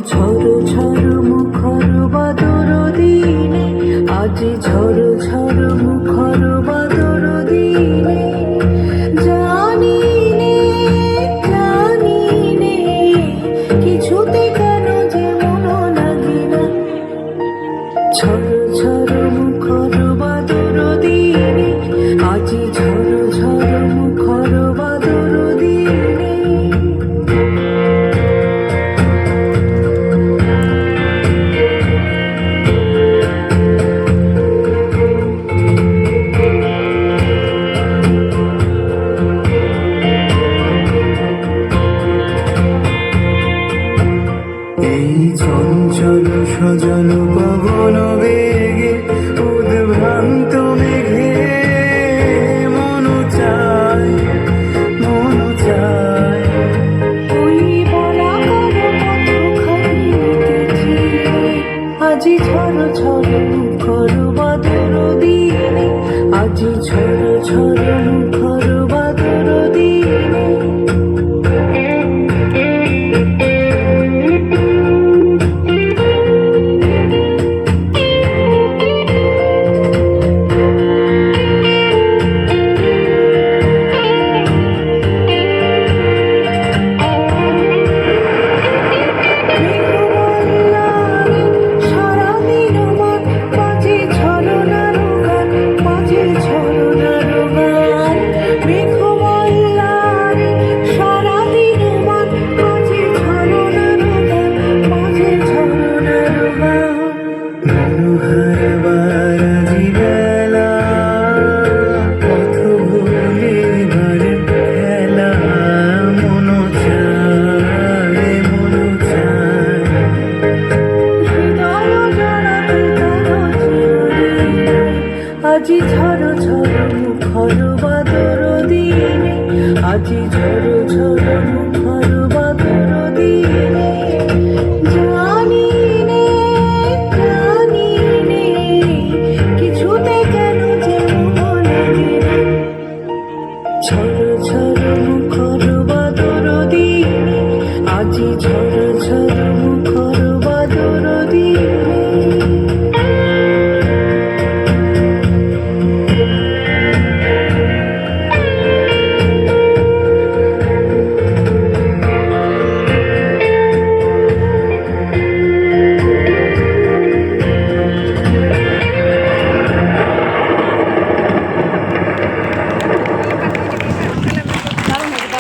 ঝড় ঝড় মুখর বাদর দিনে, আজি ঝড় ঝড় মুখর বাদর দিনে, জানি নে কিছুতে কেন যে মন লাগে না। ঝড় ঝড় মুখর বাদর দিনে, আজি ঝড় ঝড় মুখর বাদর দিনে। এই চঞ্চল সজল পবন বেগে উদ্ভ্রান্ত মেঘে মন চায় ওই বলাকার পথখানি চিরে, আজি ঝড় ঝড় মুখর বাদর দিনে, আজি ঝড় ঝড় মুখর বাদর দিনে। আজি ঝড় ঝড় মুখর বাদর দিনে, আজি ঝড় ঝড় মুখর